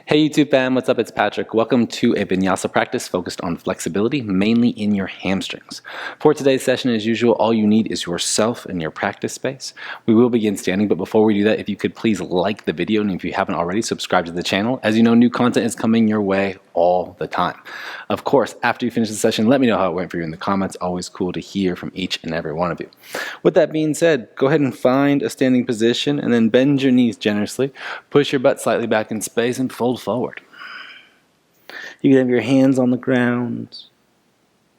Hey YouTube fam, what's up? It's Patrick. Welcome to a vinyasa practice focused on flexibility, mainly in your hamstrings. For today's session, as usual, all you need is yourself and your practice space. We will begin standing, but before we do that, if you could please like the video, and if you haven't already, subscribe to the channel. As you know, new content is coming your way all the time. Of course, after you finish the session, let me know how it went for you in the comments. Always cool to hear from each and every one of you. With that being said, go ahead and find a standing position and then bend your knees generously. Push your butt slightly back in space and fold forward. You can have your hands on the ground,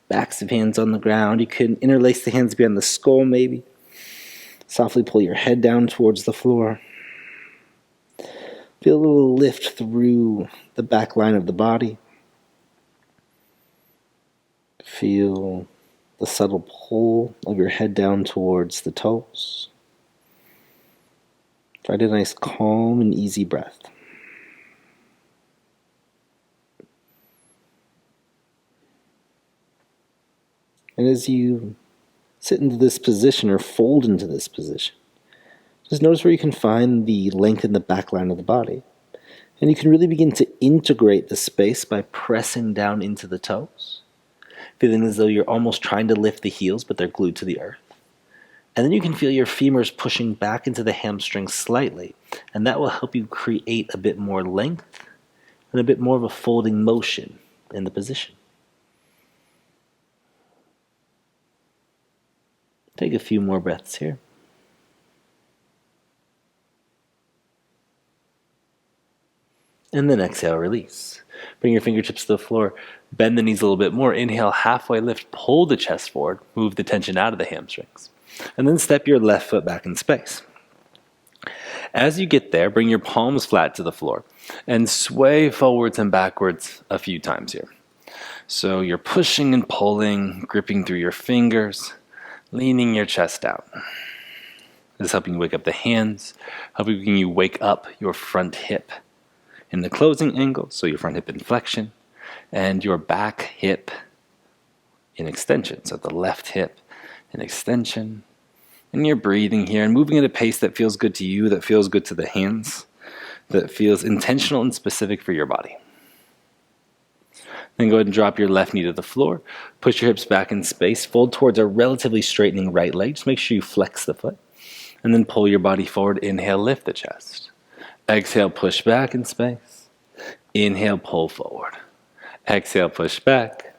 backs of hands on the ground. You can interlace the hands behind the skull maybe. Softly pull your head down towards the floor. Feel a little lift through the back line of the body. Feel the subtle pull of your head down towards the toes. Try a nice calm and easy breath. And as you sit into this position or fold into this position, just notice where you can find the length in the back line of the body. And you can really begin to integrate the space by pressing down into the toes, feeling as though you're almost trying to lift the heels, but they're glued to the earth. And then you can feel your femurs pushing back into the hamstrings slightly, and that will help you create a bit more length and a bit more of a folding motion in the position. Take a few more breaths here. And then exhale, release. Bring your fingertips to the floor. Bend the knees a little bit more. Inhale, halfway lift. Pull the chest forward. Move the tension out of the hamstrings. And then step your left foot back in space. As you get there, bring your palms flat to the floor and sway forwards and backwards a few times here. So you're pushing and pulling, gripping through your fingers, leaning your chest out. This is helping you wake up the hands, helping you wake up your front hip in the closing angle, so your front hip in flexion, and your back hip in extension, so the left hip in extension. And you're breathing here and moving at a pace that feels good to you, that feels good to the hands, that feels intentional and specific for your body. Then go ahead and drop your left knee to the floor. Push your hips back in space. Fold towards a relatively straightening right leg. Just make sure you flex the foot. And then pull your body forward. Inhale, lift the chest. Exhale, push back in space. Inhale, pull forward. Exhale, push back.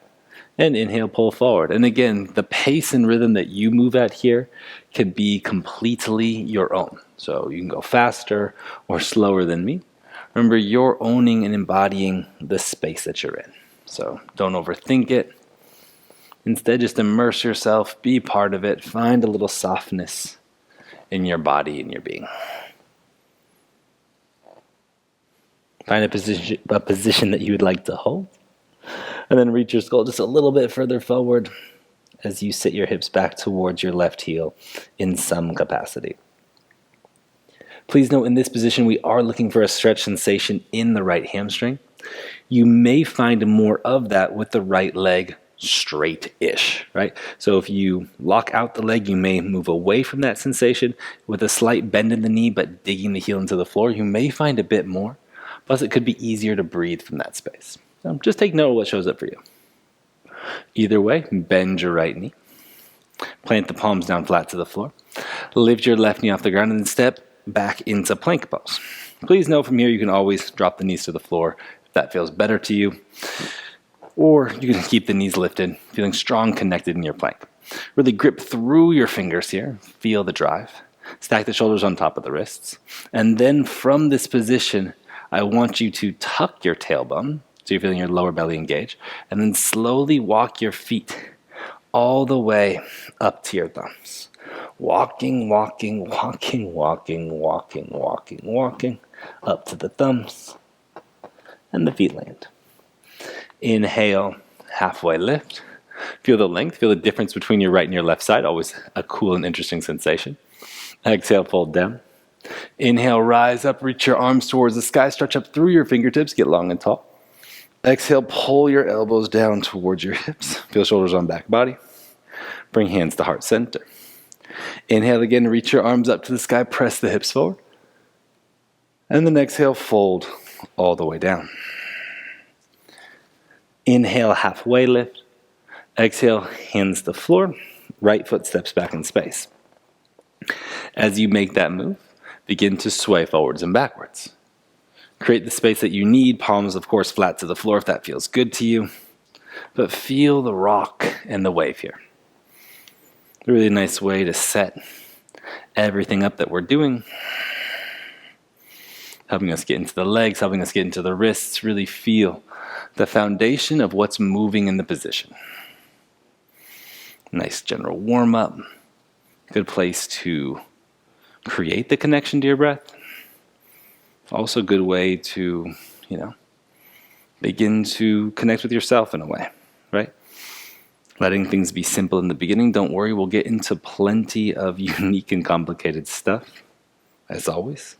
And inhale, pull forward. And again, the pace and rhythm that you move at here can be completely your own. So you can go faster or slower than me. Remember, you're owning and embodying the space that you're in. So don't overthink it. Instead, just immerse yourself, be part of it, find a little softness in your body and your being. Find a position that you would like to hold. And then reach your skull just a little bit further forward as you sit your hips back towards your left heel in some capacity. Please note, in this position, we are looking for a stretch sensation in the right hamstring. You may find more of that with the right leg straight-ish, right? So if you lock out the leg, you may move away from that sensation with a slight bend in the knee, but digging the heel into the floor. You may find a bit more. Plus, it could be easier to breathe from that space. So just take note of what shows up for you. Either way, bend your right knee. Plant the palms down flat to the floor. Lift your left knee off the ground and then step back into plank pose. Please note, from here you can always drop the knees to the floor if that feels better to you. Or you can keep the knees lifted, feeling strong, connected in your plank. Really grip through your fingers here. Feel the drive. Stack the shoulders on top of the wrists. And then from this position, I want you to tuck your tailbone, so you're feeling your lower belly engage, and then slowly walk your feet all the way up to your thumbs. Walking, walking, walking, walking, walking, walking, walking, up to the thumbs, and the feet land. Inhale, halfway lift. Feel the length, feel the difference between your right and your left side, always a cool and interesting sensation. Exhale, fold down. Inhale, rise up, reach your arms towards the sky, stretch up through your fingertips, get long and tall. Exhale, pull your elbows down towards your hips. Feel shoulders on back body. Bring hands to heart center. Inhale again, reach your arms up to the sky, press the hips forward. And then exhale, fold all the way down. Inhale, halfway lift. Exhale, hands to floor. Right foot steps back in space. As you make that move, begin to sway forwards and backwards. Create the space that you need. Palms, of course, flat to the floor if that feels good to you. But feel the rock and the wave here. A really nice way to set everything up that we're doing. Helping us get into the legs, helping us get into the wrists. Really feel the foundation of what's moving in the position. Nice general warm-up. Good place to create the connection to your breath. Also a good way to, begin to connect with yourself in a way, right? Letting things be simple in the beginning. Don't worry, we'll get into plenty of unique and complicated stuff, as always.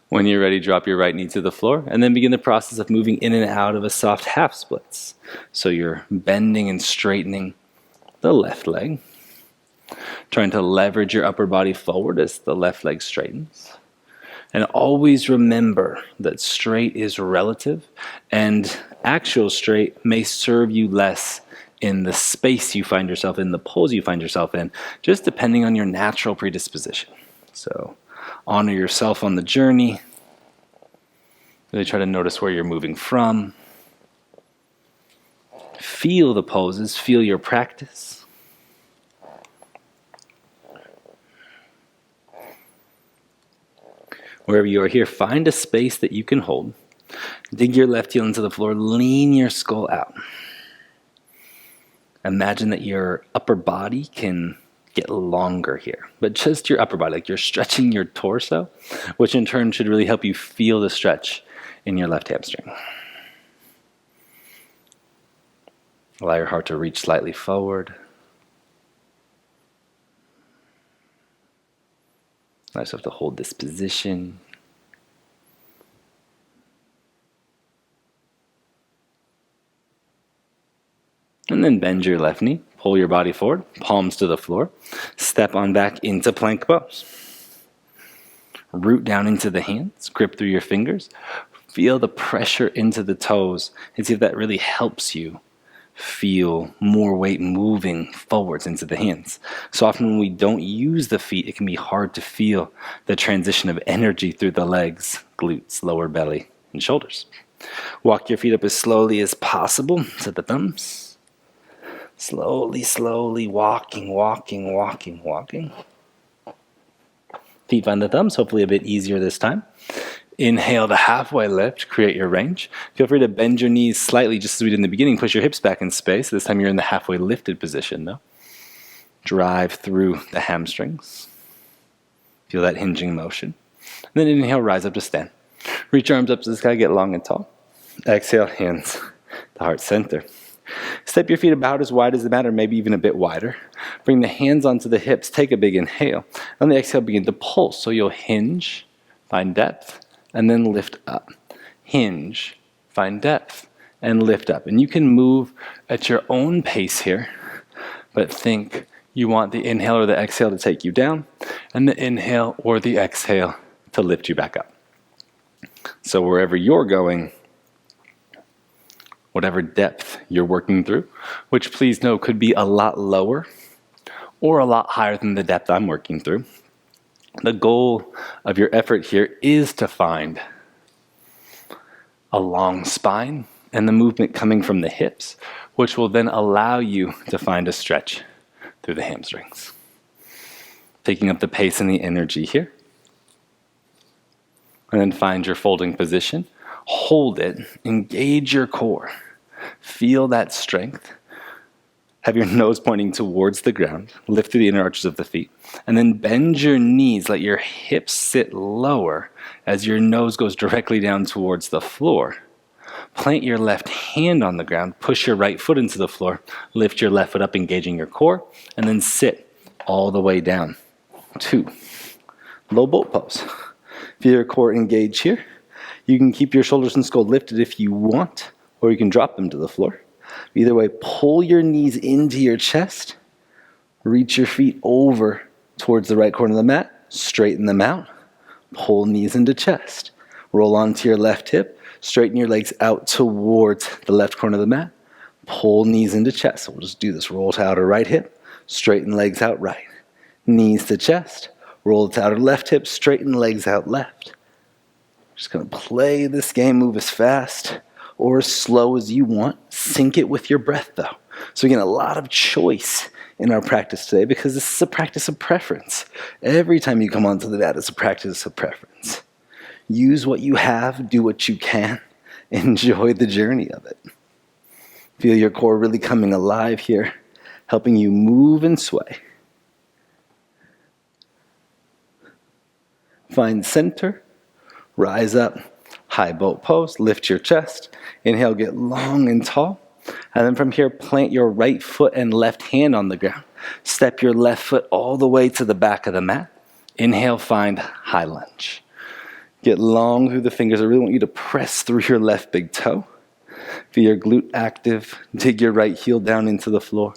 When you're ready, drop your right knee to the floor and then begin the process of moving in and out of a soft half splits. So you're bending and straightening the left leg, trying to leverage your upper body forward as the left leg straightens. And always remember that straight is relative, and actual straight may serve you less in the space you find yourself in, the pose you find yourself in, just depending on your natural predisposition. So honor yourself on the journey. Really try to notice where you're moving from. Feel the poses, feel your practice. Wherever you are here, find a space that you can hold. Dig your left heel into the floor, lean your skull out. Imagine that your upper body can get longer here, but just your upper body, like you're stretching your torso, which in turn should really help you feel the stretch in your left hamstring. Allow your heart to reach slightly forward. Allow yourself to hold this position. And then bend your left knee, pull your body forward, palms to the floor, step on back into plank pose. Root down into the hands, grip through your fingers, feel the pressure into the toes, and see if that really helps you feel more weight moving forwards into the hands. So often when we don't use the feet, it can be hard to feel the transition of energy through the legs, glutes, lower belly, and shoulders. Walk your feet up as slowly as possible to the thumbs. Slowly walking. Feet find the thumbs, hopefully a bit easier this time. Inhale to halfway lift, create your range. Feel free to bend your knees slightly, just as we did in the beginning. Push your hips back in space. This time you're in the halfway lifted position, though. Drive through the hamstrings. Feel that hinging motion. And then inhale, rise up to stand. Reach your arms up to the sky, get long and tall. Exhale, hands to heart center. Step your feet about as wide as the mat, or maybe even a bit wider. Bring the hands onto the hips. Take a big inhale. On the exhale, begin to pulse. So you'll hinge, find depth, and then lift up. Hinge, find depth, and lift up. And you can move at your own pace here, but think you want the inhale or the exhale to take you down, and the inhale or the exhale to lift you back up. So wherever you're going, whatever depth you're working through, which please know could be a lot lower or a lot higher than the depth I'm working through. The goal of your effort here is to find a long spine and the movement coming from the hips, which will then allow you to find a stretch through the hamstrings. Picking up the pace and the energy here. And then find your folding position. Hold it, engage your core, feel that strength. Have your nose pointing towards the ground, lift through the inner arches of the feet, and then bend your knees, let your hips sit lower as your nose goes directly down towards the floor. Plant your left hand on the ground, push your right foot into the floor, lift your left foot up, engaging your core, and then sit all the way down to low boat pose. Feel your core engage here. You can keep your shoulders and skull lifted if you want, or you can drop them to the floor. Either way, pull your knees into your chest, reach your feet over towards the right corner of the mat, straighten them out, Pull knees into chest. Roll onto your left hip. Straighten your legs out towards the left corner of the mat. Pull knees into chest. So we'll just do this. Roll to outer right hip. Straighten legs out right. Knees to chest. Roll to outer left hip. Straighten legs out left. Just going to play this game. Move as fast or as slow as you want. Sync it with your breath, though. So again, a lot of choice in our practice today because this is a practice of preference. Every time you come onto the mat, it's a practice of preference. Use what you have, do what you can, enjoy the journey of it. Feel your core really coming alive here, helping you move and sway. Find center, rise up, high boat pose, lift your chest. Inhale, get long and tall. And then from here, plant your right foot and left hand on the ground. Step your left foot all the way to the back of the mat. Inhale, find high lunge. Get long through the fingers. I really want you to press through your left big toe. Feel your glute active. Dig your right heel down into the floor.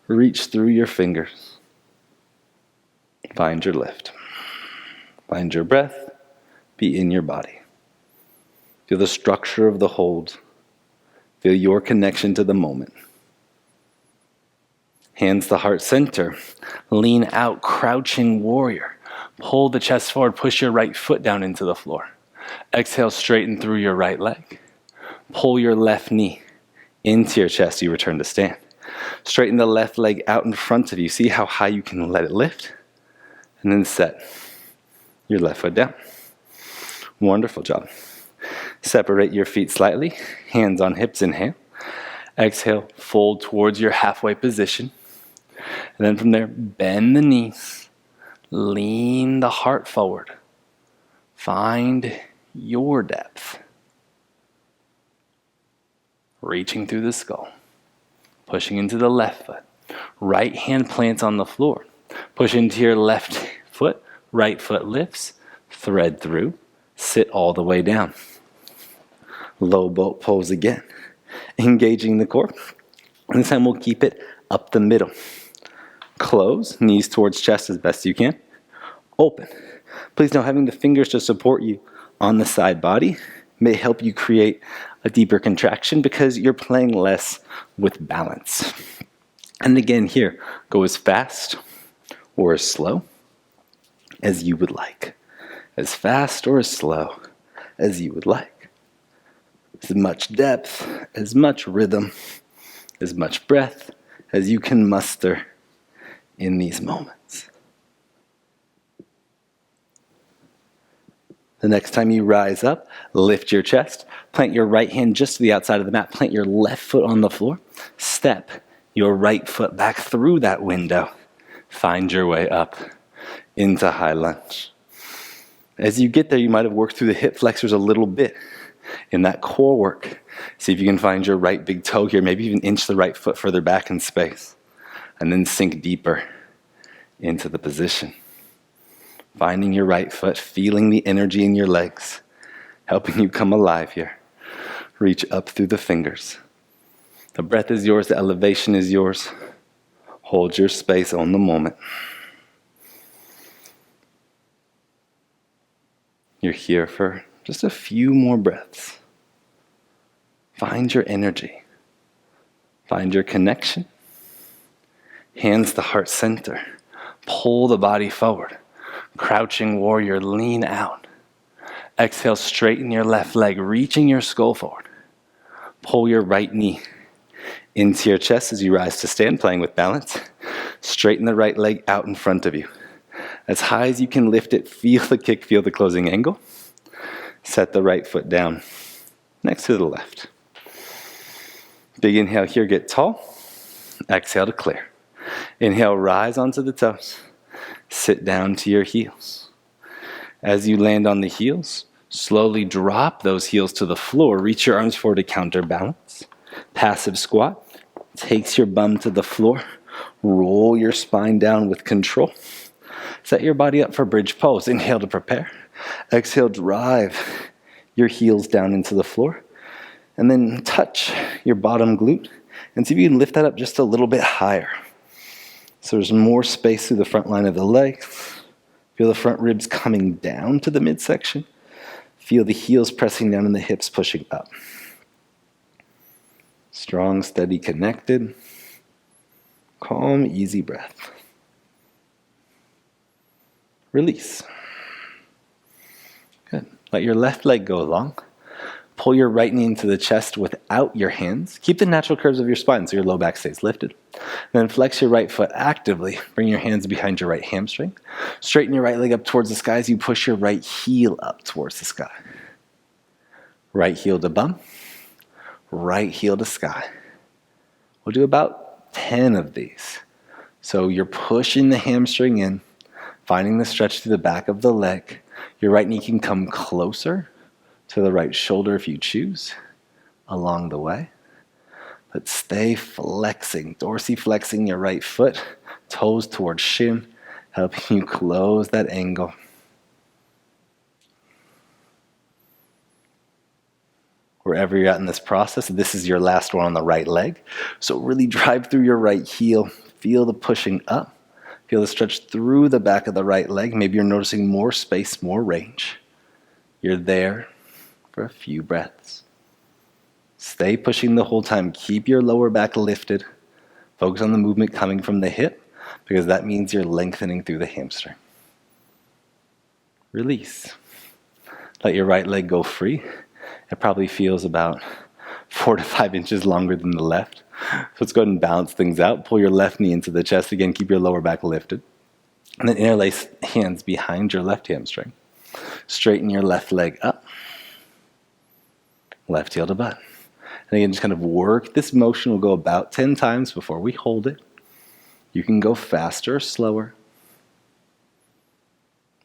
Reach through your fingers. Find your lift. Find your breath. Be in your body. Feel the structure of the hold. Feel your connection to the moment. Hands to heart center. Lean out, crouching warrior. Pull the chest forward, push your right foot down into the floor. Exhale, straighten through your right leg. Pull your left knee into your chest, you return to stand. Straighten the left leg out in front of you. See how high you can let it lift? And then set your left foot down. Wonderful job. Separate your feet slightly, hands on hips, inhale. Exhale, fold towards your halfway position. And then from there, bend the knees. Lean the heart forward. Find your depth. Reaching through the skull. Pushing into the left foot. Right hand plants on the floor. Push into your left foot. Right foot lifts. Thread through. Sit all the way down. Low boat pose again. Engaging the core. And this time we'll keep it up the middle. Close, knees towards chest as best you can. Open. Please know having the fingers to support you on the side body may help you create a deeper contraction because you're playing less with balance. And again here, go as fast or as slow as you would like. As fast or as slow as you would like. As much depth, as much rhythm, as much breath as you can muster in these moments. The next time you rise up, lift your chest, plant your right hand just to the outside of the mat, plant your left foot on the floor, step your right foot back through that window, find your way up into high lunge. As you get there, you might have worked through the hip flexors a little bit in that core work. See if you can find your right big toe here, maybe even inch the right foot further back in space. And then sink deeper into the position. Finding your right foot, feeling the energy in your legs, helping you come alive here. Reach up through the fingers. The breath is yours, the elevation is yours. Hold your space on the moment. You're here for just a few more breaths. Find your energy. Find your connection. Hands to heart center. Pull the body forward. Crouching warrior, lean out. Exhale, straighten your left leg, reaching your skull forward. Pull your right knee into your chest as you rise to stand, playing with balance. Straighten the right leg out in front of you. As high as you can lift it, feel the kick, feel the closing angle. Set the right foot down next to the left. Big inhale here, get tall. Exhale to clear. Inhale, rise onto the toes. Sit down to your heels. As you land on the heels, slowly drop those heels to the floor. Reach your arms forward to counterbalance. Passive squat. Takes your bum to the floor. Roll your spine down with control. Set your body up for bridge pose. Inhale to prepare. Exhale, drive your heels down into the floor. And then touch your bottom glute. And see if you can lift that up just a little bit higher. So there's more space through the front line of the legs. Feel the front ribs coming down to the midsection. Feel the heels pressing down and the hips pushing up. Strong, steady, connected. Calm, easy breath. Release. Good. Let your left leg go long. Pull your right knee into the chest without your hands. Keep the natural curves of your spine so your low back stays lifted. Then flex your right foot actively. Bring your hands behind your right hamstring. Straighten your right leg up towards the sky as you push your right heel up towards the sky. Right heel to bum. Right heel to sky. We'll do about 10 of these. So you're pushing the hamstring in, finding the stretch through the back of the leg. Your right knee can come closer to the right shoulder if you choose along the way. But stay flexing, dorsiflexing your right foot, toes towards shin, helping you close that angle. Wherever you're at in this process, this is your last one on the right leg. So really drive through your right heel. Feel the pushing up. Feel the stretch through the back of the right leg. Maybe you're noticing more space, more range. You're there for a few breaths. Stay pushing the whole time. Keep your lower back lifted. Focus on the movement coming from the hip because that means you're lengthening through the hamstring. Release. Let your right leg go free. It probably feels about 4 to 5 inches longer than the left. So let's go ahead and balance things out. Pull your left knee into the chest. Again, keep your lower back lifted. And then interlace hands behind your left hamstring. Straighten your left leg up. Left heel to butt. And again, just kind of work this motion. We'll go about 10 times before we hold it. You can go faster or slower.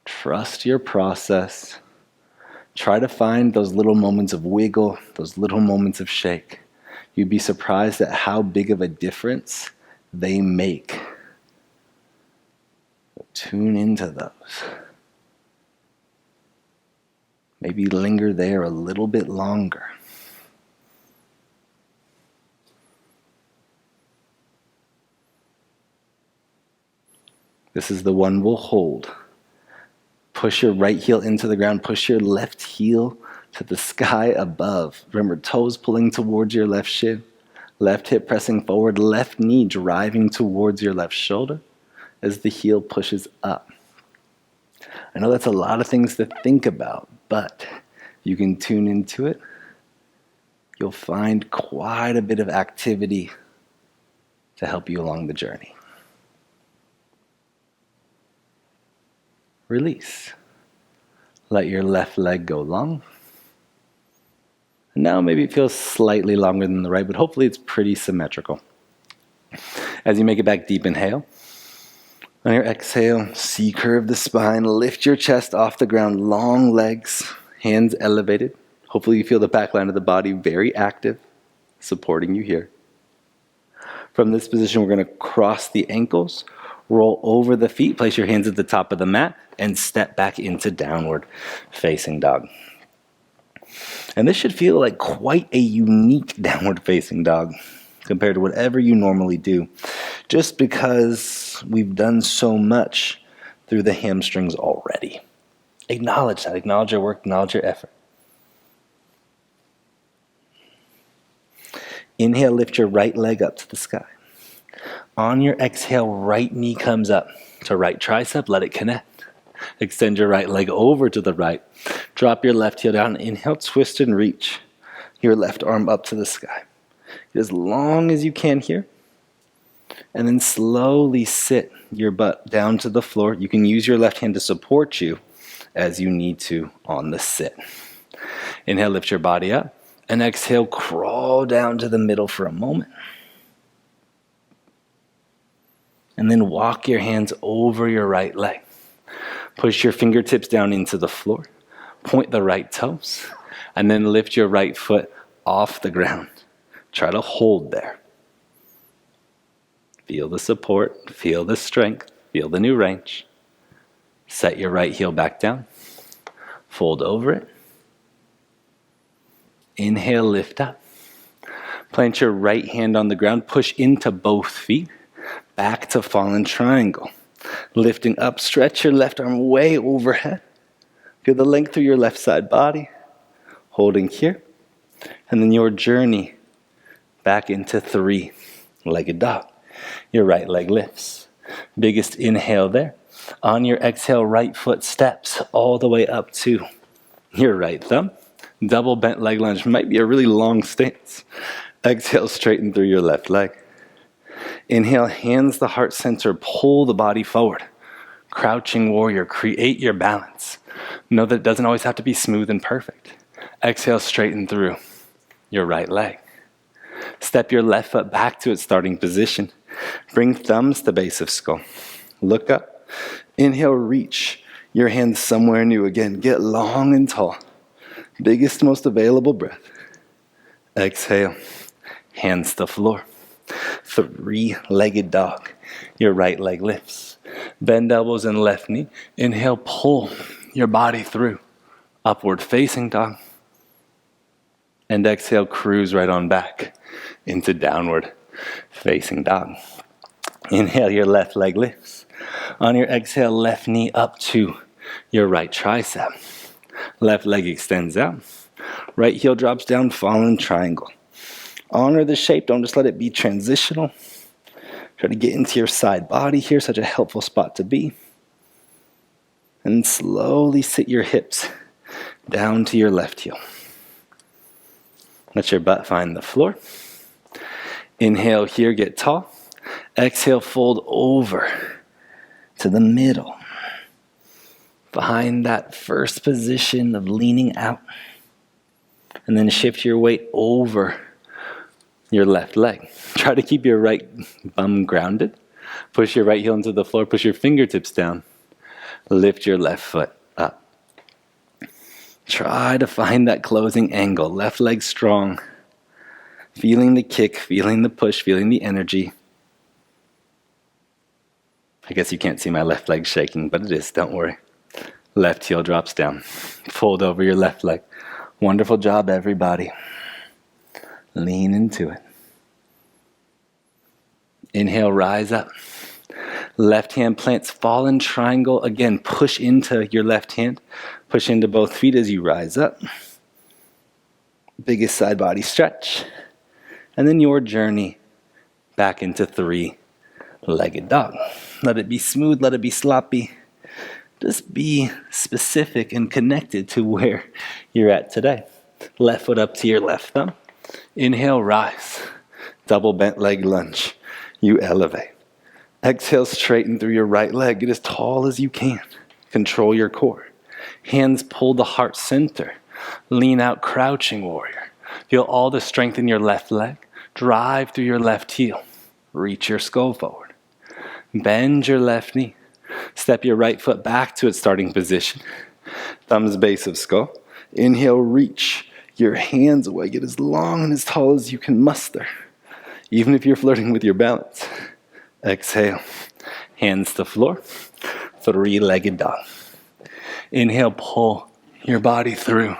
Trust your process. Try to find those little moments of wiggle, those little moments of shake. You'd be surprised at how big of a difference they make. Tune into those. Maybe linger there a little bit longer. This is the one we'll hold. Push your right heel into the ground. Push your left heel to the sky above. Remember, toes pulling towards your left shin. Left hip pressing forward. Left knee driving towards your left shoulder as the heel pushes up. I know that's a lot of things to think about, but you can tune into it. You'll find quite a bit of activity to help you along the journey. Release. Let your left leg go long. Now maybe it feels slightly longer than the right, but hopefully it's pretty symmetrical. As you make it back, deep inhale. On your exhale, C-curve the spine, lift your chest off the ground, long legs, hands elevated. Hopefully you feel the back line of the body very active, supporting you here. From this position, we're going to cross the ankles, roll over the feet, place your hands at the top of the mat, and step back into downward facing dog. And this should feel like quite a unique downward facing dog compared to whatever you normally do, just because we've done so much through the hamstrings already. Acknowledge that. Acknowledge your work. Acknowledge your effort. Inhale, lift your right leg up to the sky. On your exhale, right knee comes up to right tricep. Let it connect. Extend your right leg over to the right. Drop your left heel down. Inhale, twist and reach your left arm up to the sky. Get as long as you can here. And then slowly sit your butt down to the floor. You can use your left hand to support you as you need to on the sit. Inhale, lift your body up. And exhale, crawl down to the middle for a moment. And then walk your hands over your right leg. Push your fingertips down into the floor. Point the right toes. And then lift your right foot off the ground. Try to hold there. Feel the support. Feel the strength. Feel the new range. Set your right heel back down. Fold over it. Inhale, lift up. Plant your right hand on the ground. Push into both feet. Back to fallen triangle. Lifting up, stretch your left arm way overhead. Feel the length through your left side body. Holding here. And then your journey back into three-legged dog. Your right leg lifts. Biggest inhale there. On your exhale, right foot steps all the way up to your right thumb. Double bent leg lunge. Might be a really long stance. Exhale, straighten through your left leg. Inhale, hands the heart center, pull the body forward. Crouching warrior, create your balance. Know that it doesn't always have to be smooth and perfect. Exhale, straighten through your right leg. Step your left foot back to its starting position. Bring thumbs to base of skull. Look up. Inhale, reach your hands somewhere new again. Get long and tall. Biggest, most available breath. Exhale, hands to floor. Three-legged dog. Your right leg lifts. Bend elbows and left knee. Inhale, pull your body through. Upward facing dog. And exhale, cruise right on back into downward facing dog. Inhale, your left leg lifts. On your exhale, left knee up to your right tricep. Left leg extends out. Right heel drops down, fallen triangle. Honor the shape, don't just let it be transitional. Try to get into your side body here, such a helpful spot to be. And slowly sit your hips down to your left heel. Let your butt find the floor. Inhale here, get tall. Exhale, fold over to the middle. Find that first position of leaning out. And then shift your weight over your left leg. Try to keep your right bum grounded. Push your right heel into the floor. Push your fingertips down. Lift your left foot up. Try to find that closing angle. Left leg strong. Feeling the kick, feeling the push, feeling the energy. I guess you can't see my left leg shaking, but it is, don't worry. Left heel drops down. Fold over your left leg. Wonderful job, everybody. Lean into it. Inhale, rise up. Left hand plants fallen triangle. Again, push into your left hand. Push into both feet as you rise up. Biggest side body stretch. And then your journey back into three-legged dog. Let it be smooth, let it be sloppy. Just be specific and connected to where you're at today. Left foot up to your left thumb. Inhale, rise. Double bent leg lunge. You elevate. Exhale, straighten through your right leg. Get as tall as you can. Control your core. Hands pull the heart center. Lean out, crouching warrior. Feel all the strength in your left leg. Drive through your left heel. Reach your skull forward. Bend your left knee. Step your right foot back to its starting position. Thumbs base of skull. Inhale, reach your hands away. Get as long and as tall as you can muster, even if you're flirting with your balance. Exhale, hands to floor. Three-legged dog. Inhale, pull your body through.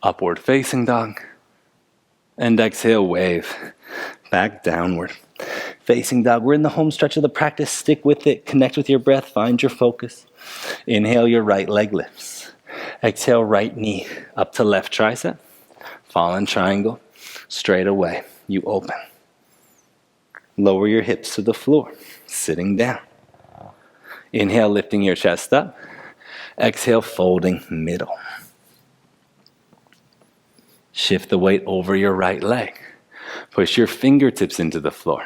Upward facing dog. And exhale, wave back downward facing dog. We're in the home stretch of the practice. Stick with it. Connect with your breath. Find your focus. Inhale, your right leg lifts. Exhale, right knee up to left tricep. Fallen triangle. Straight away. You open. Lower your hips to the floor. Sitting down. Inhale, lifting your chest up. Exhale, folding middle. Shift the weight over your right leg. Push your fingertips into the floor.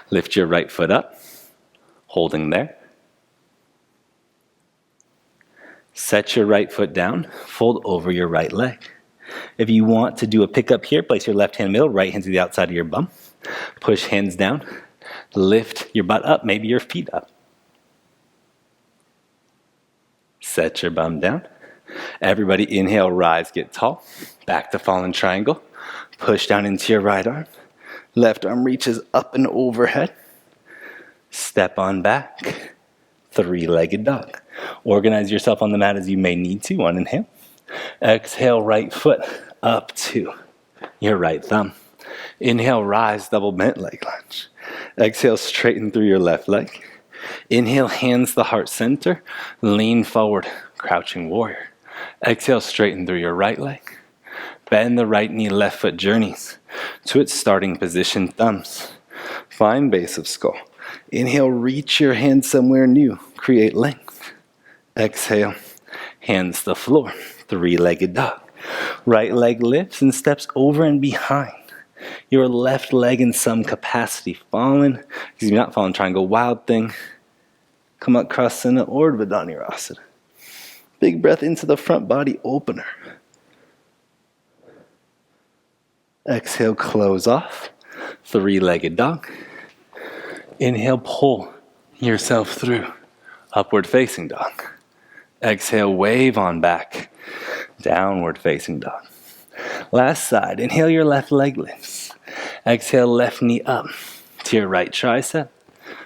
Lift your right foot up, holding there. Set your right foot down, fold over your right leg. If you want to do a pickup here, place your left hand middle, right hand to the outside of your bum. Push hands down, lift your butt up, maybe your feet up. Set your bum down. Everybody inhale, rise, get tall. Back to fallen triangle. Push down into your right arm. Left arm reaches up and overhead. Step on back. Three-legged dog. Organize yourself on the mat as you may need to on inhale. Exhale, right foot up to your right thumb. Inhale, rise, double bent leg lunge. Exhale, straighten through your left leg. Inhale, hands the heart center. Lean forward, crouching warrior. Exhale, straighten through your right leg. Bend the right knee, left foot journeys to its starting position, thumbs. Find base of skull. Inhale, reach your hand somewhere new. Create length. Exhale, hands the floor. Three-legged dog. Right leg lifts and steps over and behind. Your left leg in some capacity. Not fallen triangle, wild thing. Come up Krasana or Urdhva Dhanurasana. Big breath into the front body opener. Exhale, close off. Three-legged dog. Inhale, pull yourself through. Upward facing dog. Exhale, wave on back. Downward facing dog. Last side, inhale, your left leg lifts. Exhale, left knee up to your right tricep.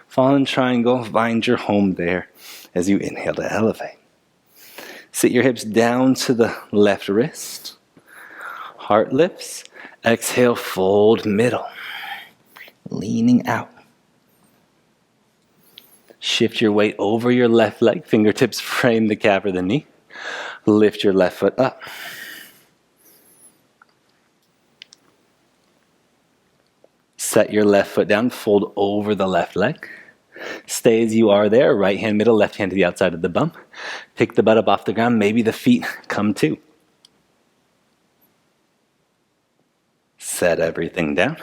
Fallen triangle, find your home there as you inhale to elevate. Sit your hips down to the left wrist. Heart lifts. Exhale, fold middle. Leaning out. Shift your weight over your left leg. Fingertips frame the calf or the knee. Lift your left foot up. Set your left foot down. Fold over the left leg. Stay as you are there. Right hand middle, left hand to the outside of the bum. Pick the butt up off the ground. Maybe the feet come too. Set everything down.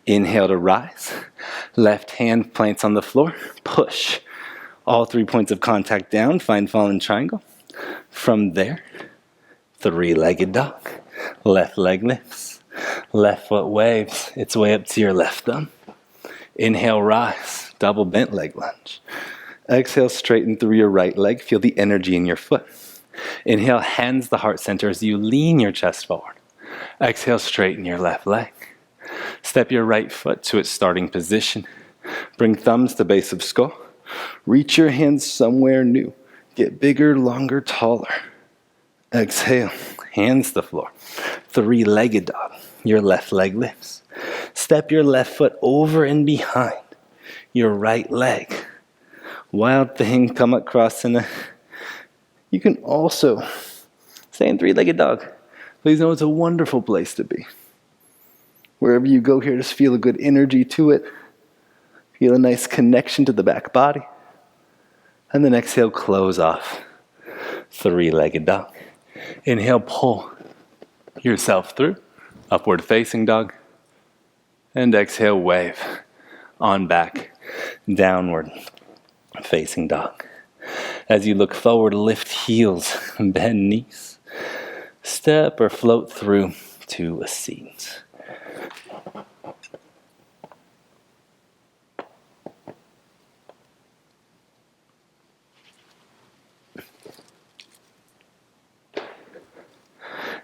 Inhale to rise. Left hand plants on the floor. Push all 3 points of contact down. Find fallen triangle. From there, three-legged dog. Left leg lifts. Left foot waves its way up to your left thumb. Inhale, rise. Double bent leg lunge. Exhale, straighten through your right leg. Feel the energy in your foot. Inhale, hands the heart center as you lean your chest forward. Exhale, straighten your left leg. Step your right foot to its starting position. Bring thumbs to base of skull. Reach your hands somewhere new. Get bigger, longer, taller. Exhale, hands the floor. Three-legged dog. Your left leg lifts. Step your left foot over and behind your right leg. Wild thing, come across in a... You can also stay in three-legged dog. Please know it's a wonderful place to be. Wherever you go here, just feel a good energy to it. Feel a nice connection to the back body. And then exhale, close off. Three-legged dog. Inhale, pull yourself through. Upward facing dog. And exhale, wave on back. Downward facing dog. As you look forward, lift heels, bend knees. Step or float through to a seat.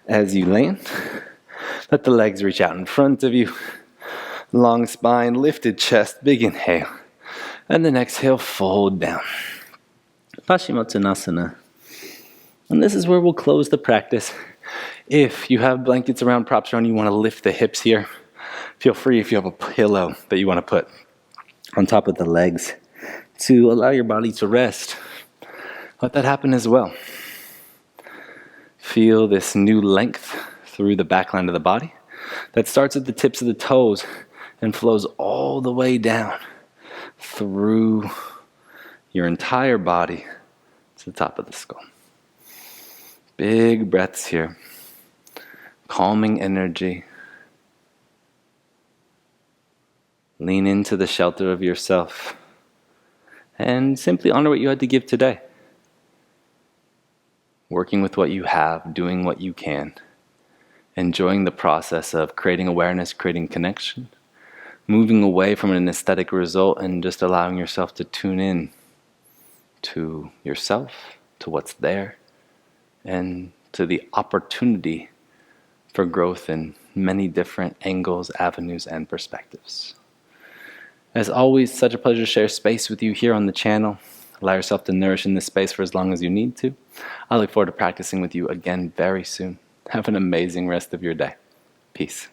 As you land, let the legs reach out in front of you. Long spine, lifted chest, big inhale. And then exhale, fold down. Paschimottanasana. And this is where we'll close the practice. If you have blankets around, props around, you want to lift the hips here. Feel free if you have a pillow that you want to put on top of the legs to allow your body to rest. Let that happen as well. Feel this new length through the back line of the body that starts at the tips of the toes and flows all the way down through your entire body to the top of the skull. Big breaths here. Calming energy. Lean into the shelter of yourself and simply honor what you had to give today. Working with what you have, doing what you can, enjoying the process of creating awareness, creating connection, moving away from an aesthetic result and just allowing yourself to tune in to yourself, to what's there, and to the opportunity for growth in many different angles, avenues, and perspectives. As always, such a pleasure to share space with you here on the channel. Allow yourself to nourish in this space for as long as you need to. I look forward to practicing with you again very soon. Have an amazing rest of your day. Peace.